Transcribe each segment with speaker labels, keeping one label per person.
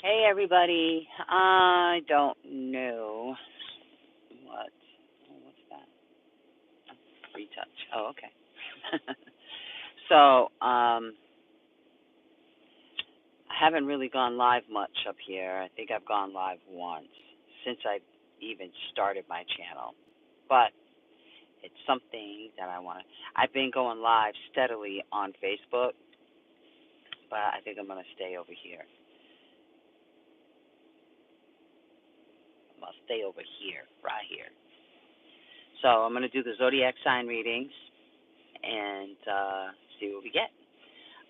Speaker 1: Hey everybody, I don't know what's that? Retouch. Oh, okay. So, I haven't really gone live much up here. I think I've gone live once since I even started my channel. But it's something that I've been going live steadily on Facebook, but I think I'm going to stay over here. I'll stay over here, right here. So I'm going to do the zodiac sign readings and see what we get.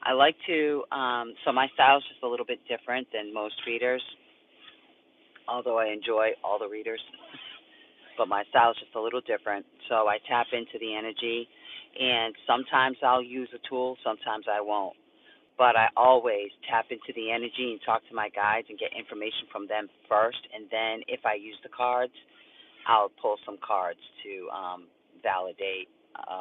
Speaker 1: I like to, so my style is just a little bit different than most readers, although I enjoy all the readers, but my style is just a little different. So I tap into the energy, and sometimes I'll use a tool, sometimes I won't. But I always tap into the energy and talk to my guides and get information from them first, and then if I use the cards, I'll pull some cards to validate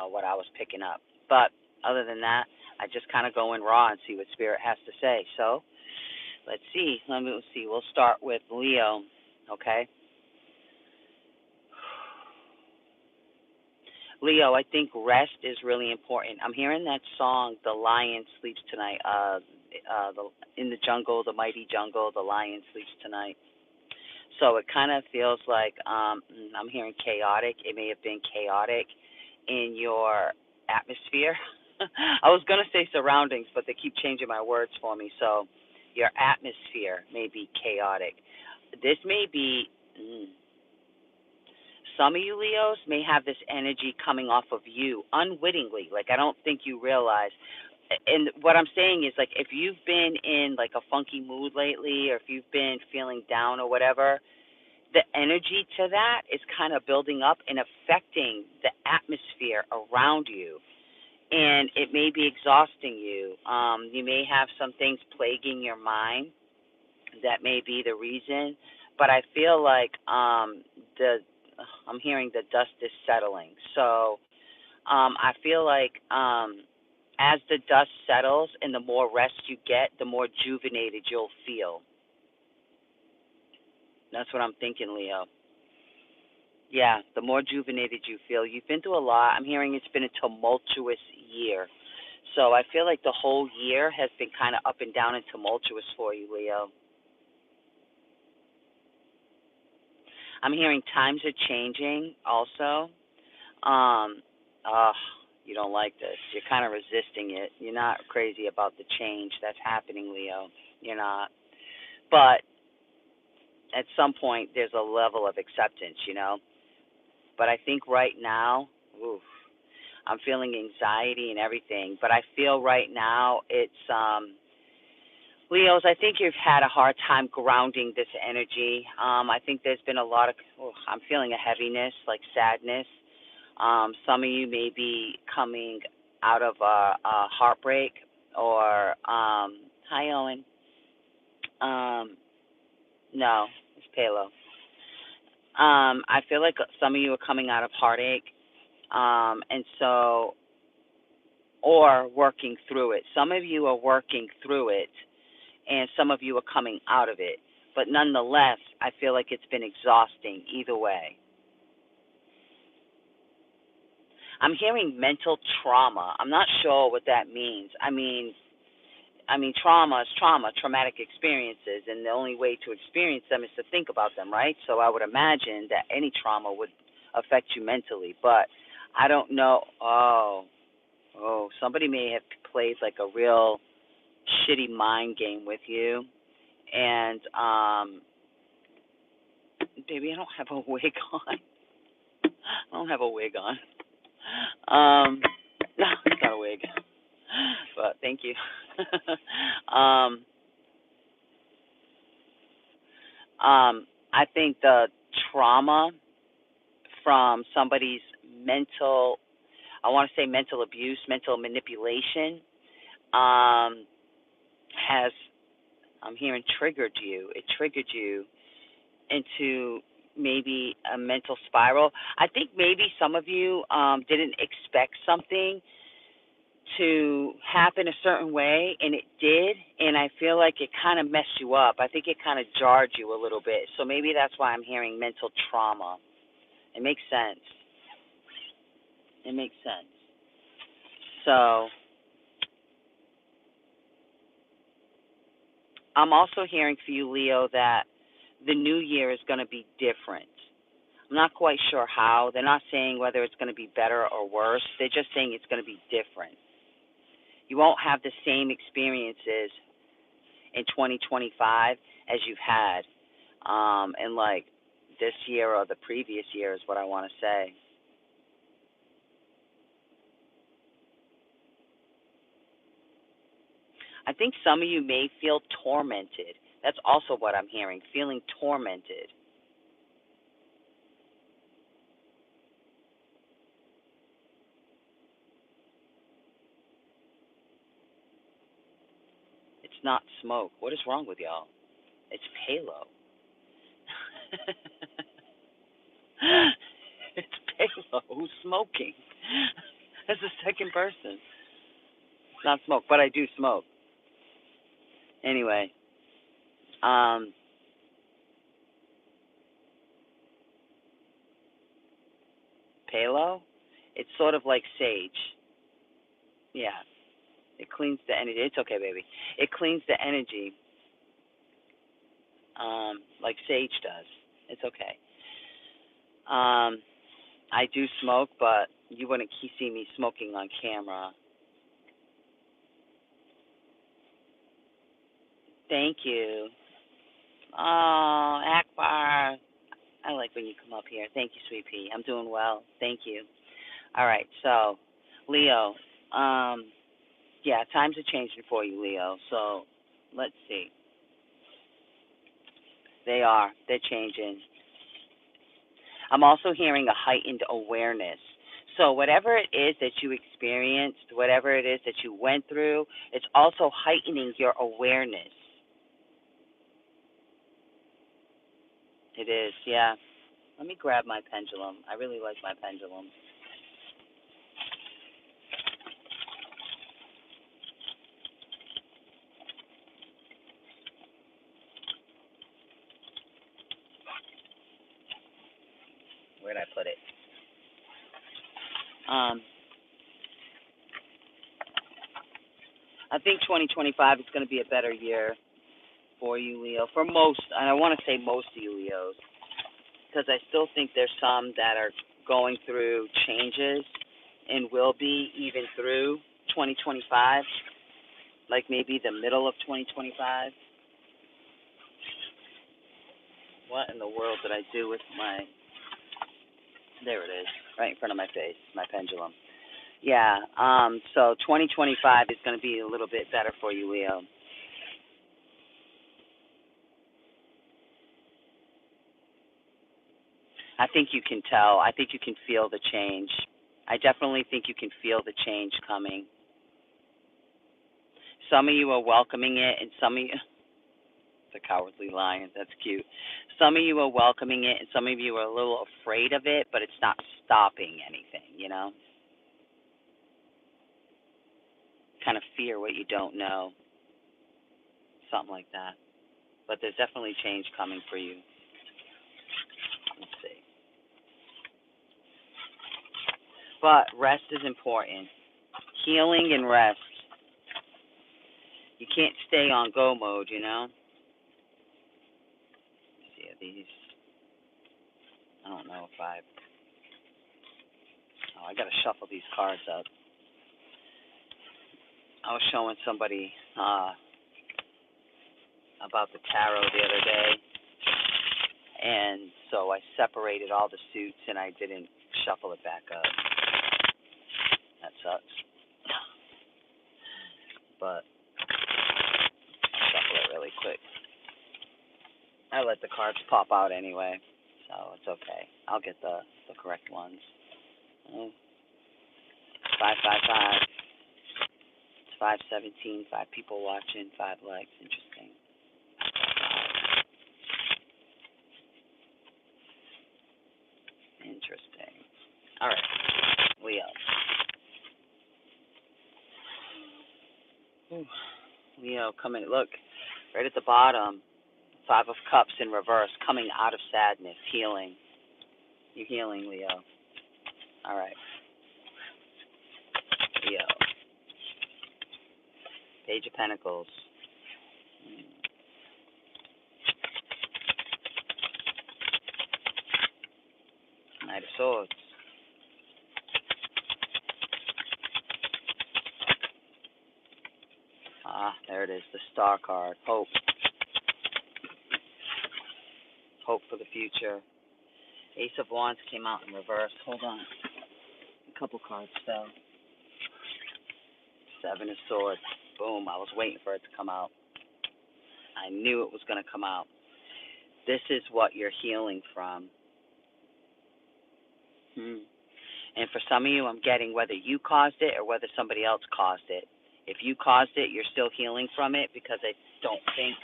Speaker 1: what I was picking up. But other than that, I just kind of go in raw and see what Spirit has to say. So let's see. We'll start with Leo, okay? Leo, I think rest is really important. I'm hearing that song, The Lion Sleeps Tonight. In the jungle, the mighty jungle, the lion sleeps tonight. So it kind of feels like I'm hearing chaotic. It may have been chaotic in your atmosphere. I was going to say surroundings, but they keep changing my words for me. So your atmosphere may be chaotic. This may be, some of you Leos may have this energy coming off of you unwittingly. Like, I don't think you realize. And what I'm saying is, like, if you've been in, like, a funky mood lately, or if you've been feeling down or whatever, the energy to that is kind of building up and affecting the atmosphere around you. And it may be exhausting you. You may have some things plaguing your mind. That may be the reason. But I feel like I'm hearing the dust is settling. So I feel like as the dust settles and the more rest you get, the more rejuvenated you'll feel. That's what I'm thinking, Leo. Yeah, the more rejuvenated you feel. You've been through a lot. I'm hearing it's been a tumultuous year. So I feel like the whole year has been kind of up and down and tumultuous for you, Leo. I'm hearing times are changing also. You don't like this. You're kind of resisting it. You're not crazy about the change that's happening, Leo. You're not. But at some point, there's a level of acceptance, you know. But I think right now, I'm feeling anxiety and everything. But I feel right now it's, Leos, I think you've had a hard time grounding this energy. I think there's been a lot of, I'm feeling a heaviness, like sadness. Some of you may be coming out of a heartbreak or, hi, Owen. No, it's Palo. I feel like some of you are coming out of heartache, and so, or working through it. Some of you are working through it, and some of you are coming out of it. But nonetheless, I feel like it's been exhausting either way. I'm hearing mental trauma. I'm not sure what that means. I mean, trauma is trauma, traumatic experiences, and the only way to experience them is to think about them, right? So I would imagine that any trauma would affect you mentally, but I don't know. Somebody may have played like a real shitty mind game with you, and baby, I don't have a wig on. I don't have a wig on. No, it's not a wig, but thank you. I think the trauma from somebody's mental, I want to say mental abuse, mental manipulation, has, I'm hearing triggered you. It triggered you into maybe a mental spiral. I think maybe some of you didn't expect something to happen a certain way, and it did, and I feel like it kind of messed you up. I think it kind of jarred you a little bit. So maybe that's why I'm hearing mental trauma. It makes sense. It makes sense. So I'm also hearing for you, Leo, that the new year is going to be different. I'm not quite sure how. They're not saying whether it's going to be better or worse. They're just saying it's going to be different. You won't have the same experiences in 2025 as you've had in like this year or the previous year is what I want to say. I think some of you may feel tormented. That's also what I'm hearing, feeling tormented. It's not smoke. What is wrong with y'all? It's Palo. It's Palo who's smoking. That's the second person. It's not smoke, but I do smoke. Anyway, Palo, it's sort of like sage. Yeah, it cleans the energy. It's okay, baby. It cleans the energy like sage does. It's okay. I do smoke, but you wouldn't see me smoking on camera. Thank you. Oh, Akbar. I like when you come up here. Thank you, Sweet Pea. I'm doing well. Thank you. All right, so, Leo, yeah, times are changing for you, Leo. So, let's see. They are. They're changing. I'm also hearing a heightened awareness. So whatever it is that you experienced, whatever it is that you went through, it's also heightening your awareness. It is, yeah. Let me grab my pendulum. I really like my pendulum. Where'd I put it? I think 2025 is going to be a better year for you, Leo. For most, and I want to say most of you Leos, because I still think there's some that are going through changes and will be even through 2025, like maybe the middle of 2025. What in the world did I do with my, there it is, right in front of my face, my pendulum. Yeah, so 2025 is going to be a little bit better for you, Leo. I think you can tell. I think you can feel the change. I definitely think you can feel the change coming. Some of you are welcoming it, and some of you, the cowardly lion, that's cute. Some of you are welcoming it, and some of you are a little afraid of it, but it's not stopping anything, you know? Kind of fear what you don't know, something like that. But there's definitely change coming for you. Let's see. But rest is important. Healing and rest. You can't stay on go mode, you know? Let's see, these, I don't know if I got to shuffle these cards up. I was showing somebody about the tarot the other day, and so I separated all the suits and I didn't shuffle it back up. That sucks. But I'll shuffle it really quick. I let the cards pop out anyway, so it's okay. I'll get the correct ones. 555. It's 517. 5 people watching. 5 likes. Interesting. Interesting. All right, Leo. Ooh. Leo, coming, look, right at the bottom, Five of Cups in reverse, coming out of sadness, healing. You're healing, Leo. All right. Leo. Page of Pentacles. Knight of Swords. Ah, there it is, the Star card. Hope. Hope for the future. Ace of Wands came out in reverse. Hold on. A couple cards fell. Seven of Swords. Boom, I was waiting for it to come out. I knew it was going to come out. This is what you're healing from. And for some of you, I'm getting whether you caused it or whether somebody else caused it. If you caused it, you're still healing from it, because I don't think,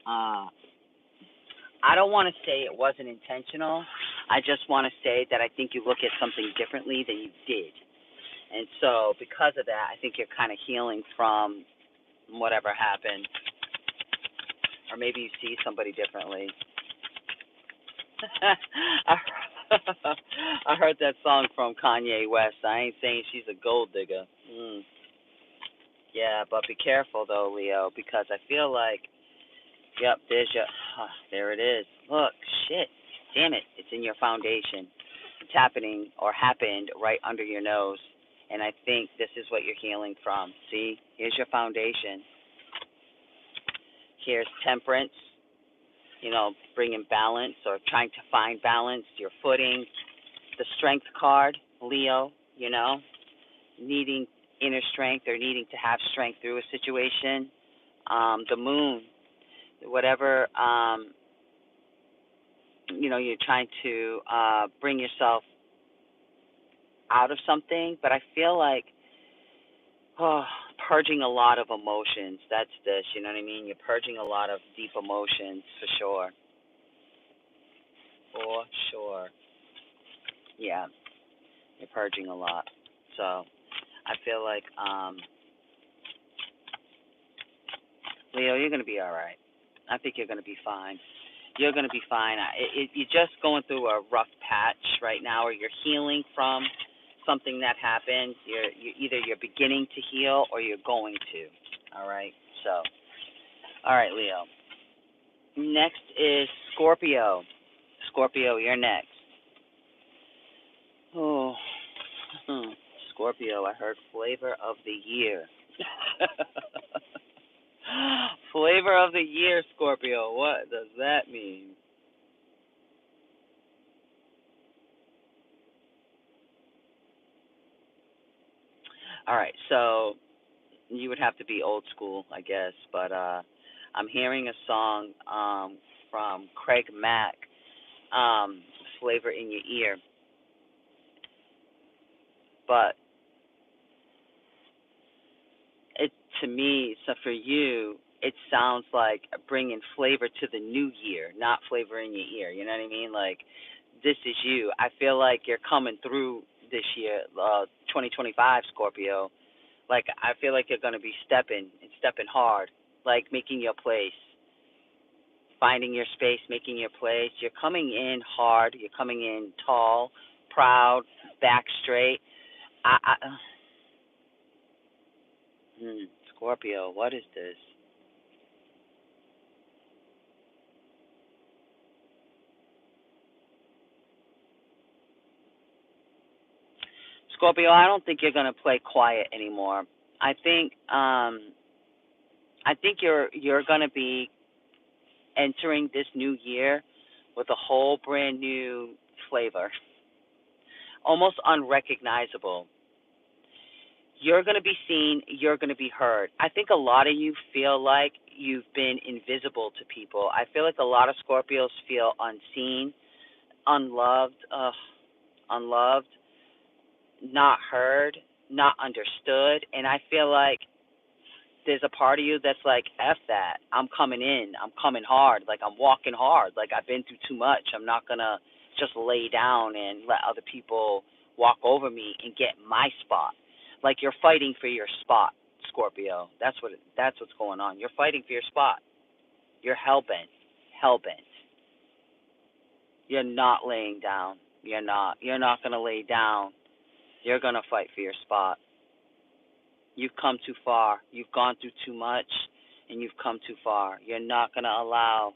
Speaker 1: I don't want to say it wasn't intentional. I just want to say that I think you look at something differently than you did. And so because of that, I think you're kind of healing from whatever happened. Or maybe you see somebody differently. I heard that song from Kanye West. I ain't saying she's a gold digger. Yeah, but be careful though, Leo, because I feel like, yep, there it is. Look, shit, damn it, it's in your foundation. It's happening or happened right under your nose, and I think this is what you're healing from. See, here's your foundation. Here's Temperance, bringing balance or trying to find balance, your footing. The Strength card, Leo, needing inner strength or needing to have strength through a situation. The Moon, whatever, you're trying to bring yourself out of something, but I feel like, purging a lot of emotions. That's this, you know what I mean? You're purging a lot of deep emotions, for sure. For sure. Yeah, you're purging a lot. So I feel like, Leo, you're going to be all right. I think you're going to be fine. You're going to be fine. You're just going through a rough patch right now, or you're healing from something that happened. You're beginning to heal, or you're going to. All right? So, all right, Leo. Next is Scorpio. Scorpio, you're next. Oh, Scorpio, I heard flavor of the year. Flavor of the year, Scorpio. What does that mean? All right, so you would have to be old school, I guess, but I'm hearing a song from Craig Mack, Flavor in Your Ear. But to me, so for you, it sounds like bringing flavor to the new year, not flavor in your ear. You know what I mean? Like, this is you. I feel like you're coming through this year, 2025, Scorpio. Like, I feel like you're going to be stepping hard, like making your place, finding your space, making your place. You're coming in hard. You're coming in tall, proud, back straight. Scorpio, what is this? Scorpio, I don't think you're going to play quiet anymore. I think you're going to be entering this new year with a whole brand new flavor, almost unrecognizable. You're going to be seen. You're going to be heard. I think a lot of you feel like you've been invisible to people. I feel like a lot of Scorpios feel unseen, unloved, not heard, not understood. And I feel like there's a part of you that's like, F that. I'm coming in. I'm coming hard. Like, I'm walking hard. Like, I've been through too much. I'm not going to just lay down and let other people walk over me and get my spot. Like, you're fighting for your spot, Scorpio. That's what's going on. You're fighting for your spot. You're hell-bent. Hell-bent. You're not laying down. You're not going to lay down. You're going to fight for your spot. You've come too far. You've gone through too much, and you've come too far. You're not going to allow.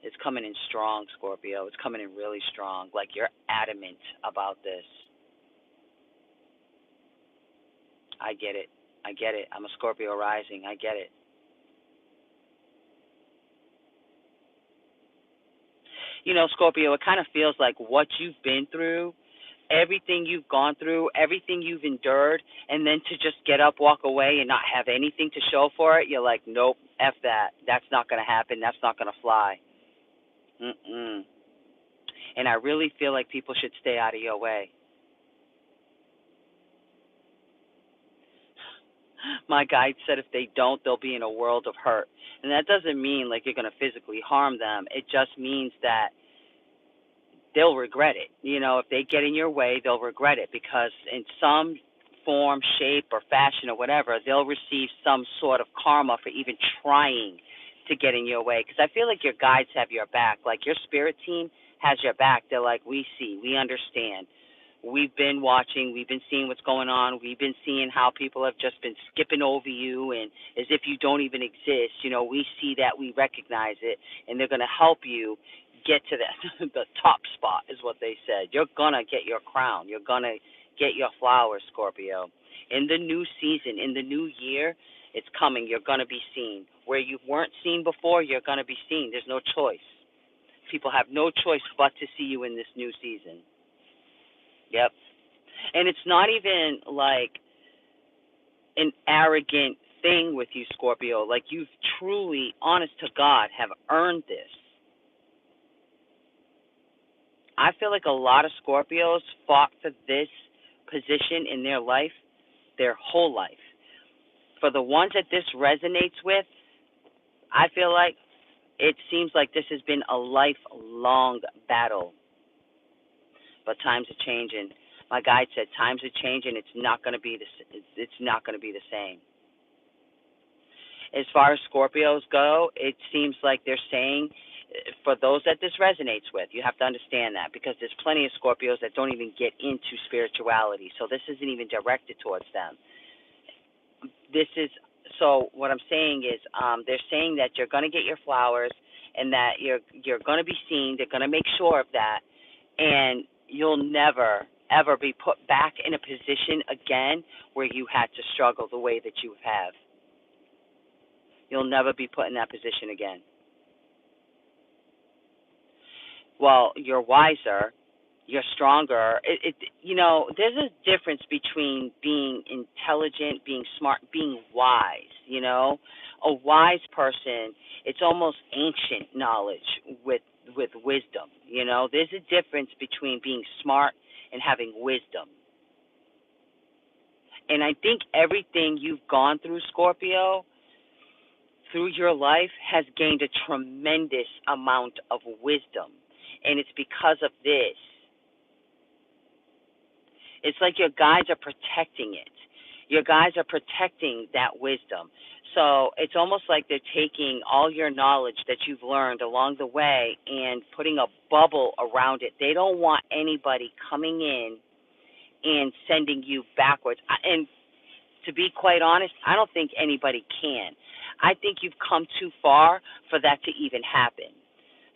Speaker 1: It's coming in strong, Scorpio. It's coming in really strong. Like you're adamant about this. I get it. I get it. I'm a Scorpio rising. I get it. You know, Scorpio, it kind of feels like what you've been through, everything you've gone through, everything you've endured, and then to just get up, walk away, and not have anything to show for it, you're like, nope, F that. That's not going to happen. That's not going to fly. And I really feel like people should stay out of your way. My guide said if they don't, they'll be in a world of hurt. And that doesn't mean like you're going to physically harm them. It just means that they'll regret it. You know, if they get in your way, they'll regret it because in some form, shape, or fashion or whatever, they'll receive some sort of karma for even trying to get in your way. Because I feel like your guides have your back. Like your spirit team has your back. They're like, we see, we understand. We've been watching. We've been seeing what's going on. We've been seeing how people have just been skipping over you and as if you don't even exist. You know, we see that. We recognize it. And they're going to help you get to the top spot is what they said. You're going to get your crown. You're going to get your flowers, Scorpio. In the new season, in the new year, it's coming. You're going to be seen. Where you weren't seen before, you're going to be seen. There's no choice. People have no choice but to see you in this new season. Yep. And it's not even like an arrogant thing with you, Scorpio. Like you've truly, honest to God, have earned this. I feel like a lot of Scorpios fought for this position in their life, their whole life. For the ones that this resonates with, I feel like it seems like this has been a lifelong battle. But times are changing. My guide said times are changing. It's not going to be the same. As far as Scorpios go, it seems like they're saying, for those that this resonates with, you have to understand that because there's plenty of Scorpios that don't even get into spirituality. So this isn't even directed towards them. So what I'm saying is they're saying that you're going to get your flowers and that you're going to be seen. They're going to make sure of that. And you'll never, ever be put back in a position again where you had to struggle the way that you have. You'll never be put in that position again. Well, you're wiser, you're stronger. There's a difference between being intelligent, being smart, being wise, you know. A wise person, it's almost ancient knowledge with wisdom, you know. There's a difference between being smart and having wisdom. And I think everything you've gone through, Scorpio, through your life has gained a tremendous amount of wisdom. And it's because of this. It's like your guides are protecting it. Your guides are protecting that wisdom. So it's almost like they're taking all your knowledge that you've learned along the way and putting a bubble around it. They don't want anybody coming in and sending you backwards. And to be quite honest, I don't think anybody can. I think you've come too far for that to even happen.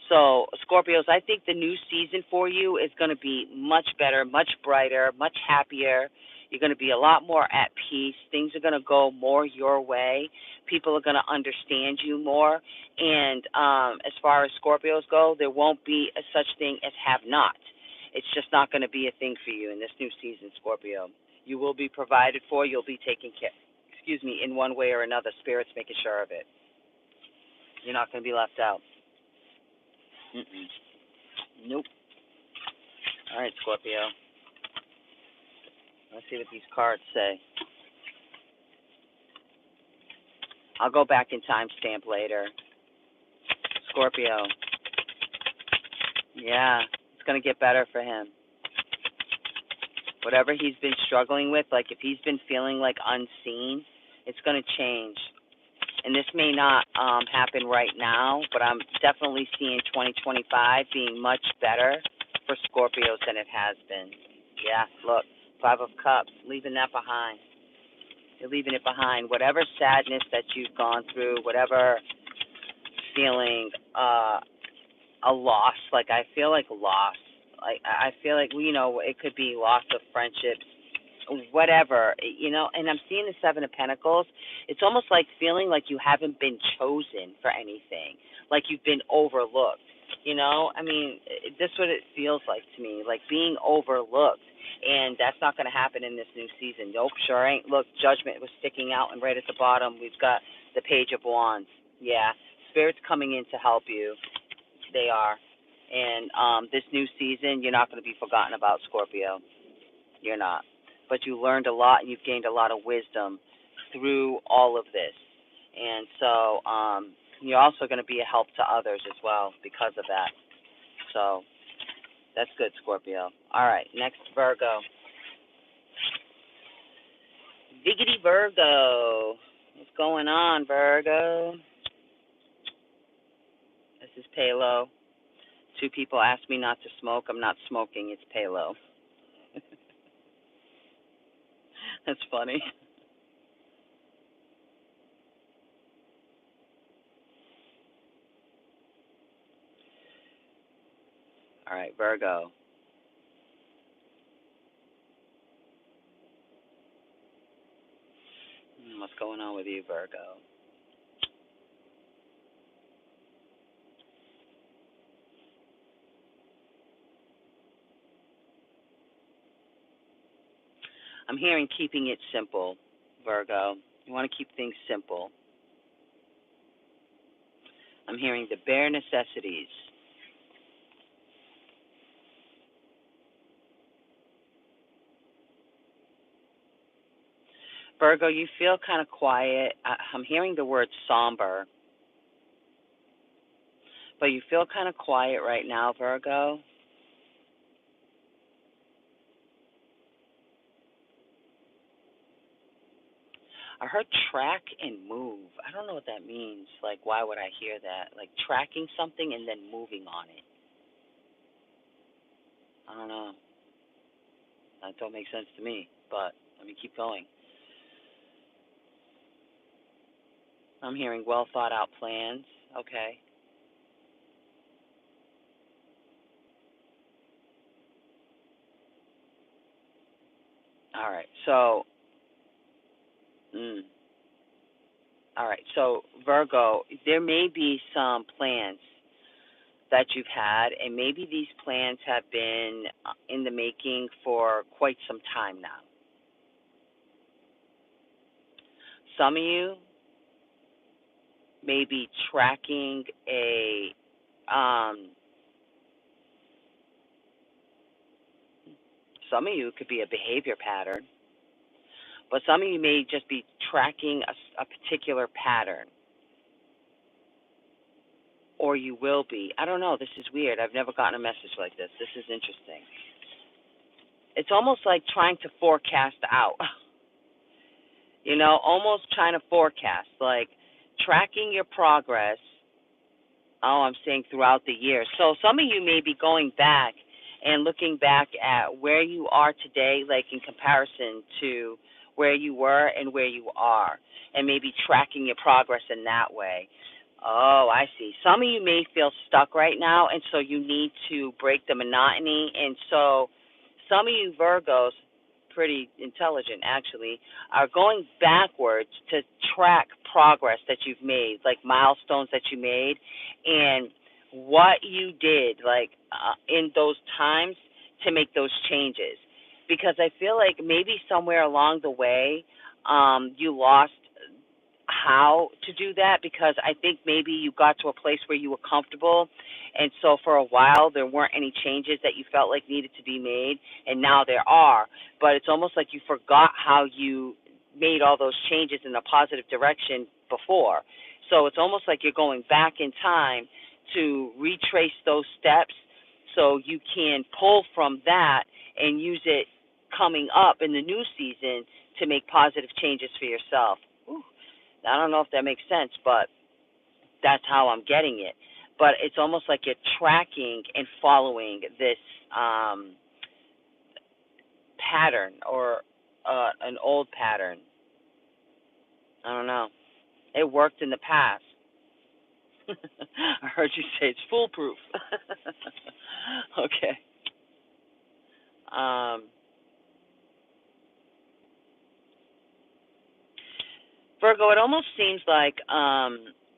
Speaker 1: So, Scorpios, I think the new season for you is going to be much better, much brighter, much happier. You're going to be a lot more at peace. Things are going to go more your way. People are going to understand you more. And as far as Scorpios go, there won't be a such thing as have-not. It's just not going to be a thing for you in this new season, Scorpio. You will be provided for. You'll be taken care, in one way or another. Spirit's making sure of it. You're not going to be left out. Nope. All right, Scorpio. Let's see what these cards say. I'll go back in timestamp later. Scorpio. Yeah, it's going to get better for him. Whatever he's been struggling with, like if he's been feeling like unseen, It's going to change. And this may not happen right now, but I'm definitely seeing 2025 being much better for Scorpios than it has been. Yeah, look, Five of Cups, leaving that behind. You're leaving it behind. Whatever sadness that you've gone through, whatever feeling a loss, like I feel like loss. Like I feel like, you know, it could be loss of friendships, whatever, you know, and I'm seeing the Seven of Pentacles. It's almost like feeling like you haven't been chosen for anything, like you've been overlooked, you know? I mean, this is what it feels like to me, like being overlooked, and that's not going to happen in this new season. Nope, sure ain't. Look, Judgment was sticking out, and right at the bottom, we've got the Page of Wands. Yeah, Spirit's coming in to help you. They are. And this new season, you're not going to be forgotten about, Scorpio. You're not. But you learned a lot, and you've gained a lot of wisdom through all of this. And so you're also going to be a help to others as well because of that. So that's good, Scorpio. All right, next, Virgo. Viggity Virgo. What's going on, Virgo? This is Palo. 2 people asked me not to smoke. I'm not smoking. It's Palo. That's funny. All right, Virgo. What's going on with you, Virgo? I'm hearing keeping it simple, Virgo. You want to keep things simple. I'm hearing the bare necessities. Virgo, you feel kind of quiet. I'm hearing the word somber. But you feel kind of quiet right now, Virgo. I heard track and move. I don't know what that means. Like, why would I hear that? Like tracking something and then moving on it. I don't know. That don't make sense to me, but let me keep going. I'm hearing well thought out plans. Okay. All right. So, all right. So, Virgo, there may be some plans that you've had, and maybe these plans have been in the making for quite some time now. Some of you may be tracking some of you could be a behavior pattern, but some of you may just be tracking a particular pattern, or you will be. I don't know. This is weird. I've never gotten a message like this. This is interesting. It's almost like trying to forecast out, you know, almost trying to forecast, like tracking your progress. Oh, I'm saying throughout the year. So some of you may be going back and looking back at where you are today, like in comparison to where you were and where you are, and maybe tracking your progress in that way. Oh, I see. Some of you may feel stuck right now, and so you need to break the monotony. And so some of you Virgos, pretty intelligent actually, are going backwards to track progress that you've made, like milestones that you made, and what you did, like in those times to make those changes. Because I feel like maybe somewhere along the way, you lost how to do that, because I think maybe you got to a place where you were comfortable, and so for a while there weren't any changes that you felt like needed to be made, and now there are. But it's almost like you forgot how you made all those changes in a positive direction before. So it's almost like you're going back in time to retrace those steps so you can pull from that and use it coming up in the new season to make positive changes for yourself. Ooh, I don't know if that makes sense, but that's how I'm getting it. But it's almost like you're tracking and following this pattern, or an old pattern. I don't know. It worked in the past. I heard you say it's foolproof. Okay. Virgo, it almost seems like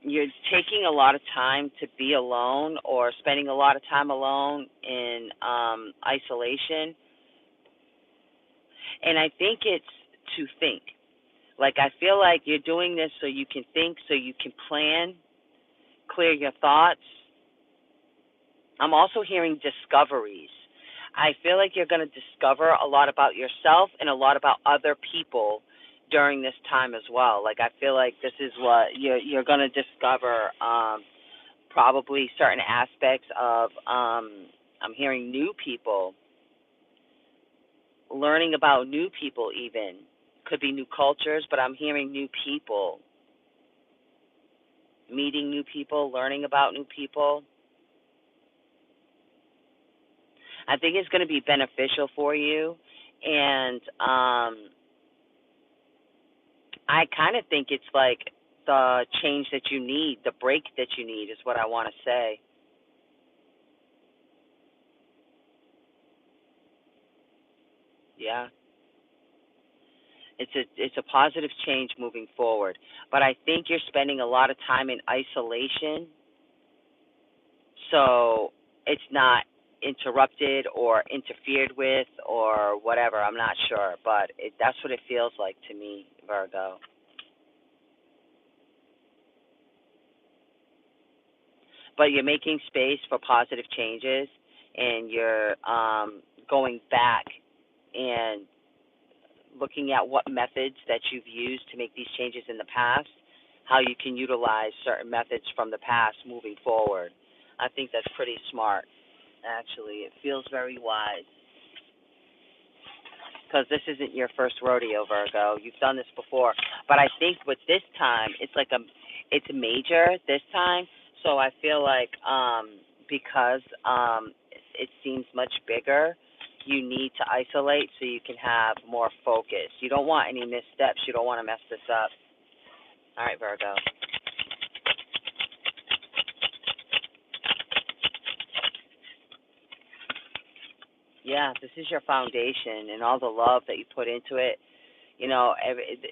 Speaker 1: you're taking a lot of time to be alone, or spending a lot of time alone in isolation. And I think it's to think. Like, I feel like you're doing this so you can think, so you can plan, clear your thoughts. I'm also hearing discoveries. I feel like you're going to discover a lot about yourself and a lot about other people during this time as well. Like, I feel like this is what you're going to discover, probably certain aspects of, I'm hearing new people, learning about new people even. Could be new cultures, but I'm hearing new people, meeting new people, learning about new people. I think it's going to be beneficial for you, and I kind of think it's like the change that you need, the break that you need is what I want to say. Yeah. It's a positive change moving forward, but I think you're spending a lot of time in isolation, so it's not interrupted or interfered with or whatever. I'm not sure, but that's what it feels like to me, Virgo. But you're making space for positive changes, and you're going back and looking at what methods that you've used to make these changes in the past, how you can utilize certain methods from the past moving forward. I think that's pretty smart, actually. It feels very wise, because this isn't your first rodeo, Virgo. You've done this before. But I think with this time, it's major this time. So I feel like because it seems much bigger, you need to isolate so you can have more focus. You don't want any missteps. You don't want to mess this up. All right, Virgo. Yeah, this is your foundation, and all the love that you put into it. You know,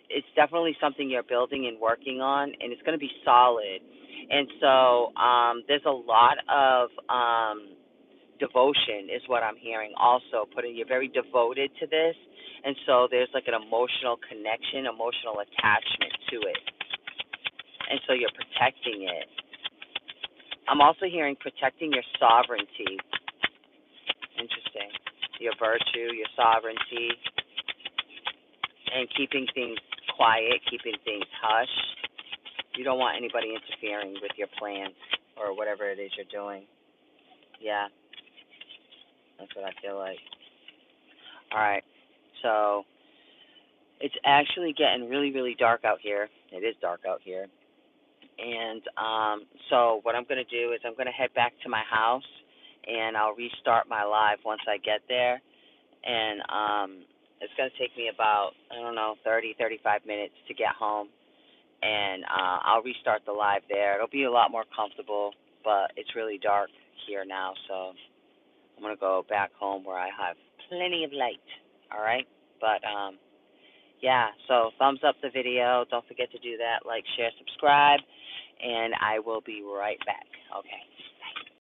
Speaker 1: it's definitely something you're building and working on, and it's going to be solid. And so there's a lot of devotion is what I'm hearing also. You're very devoted to this, and so there's like an emotional connection, emotional attachment to it. And so you're protecting it. I'm also hearing protecting your sovereignty. Interesting. Your virtue, your sovereignty, and keeping things quiet, keeping things hush. You don't want anybody interfering with your plans or whatever it is you're doing. Yeah, that's what I feel like. All right, so it's actually getting really, really dark out here. It is dark out here. And so what I'm going to do is I'm going to head back to my house, and I'll restart my live once I get there. And it's going to take me about, 30, 35 minutes to get home. And I'll restart the live there. It'll be a lot more comfortable, but it's really dark here now, so I'm going to go back home where I have plenty of light, all right? But, yeah, so thumbs up the video. Don't forget to do that. Like, share, subscribe, and I will be right back. Okay.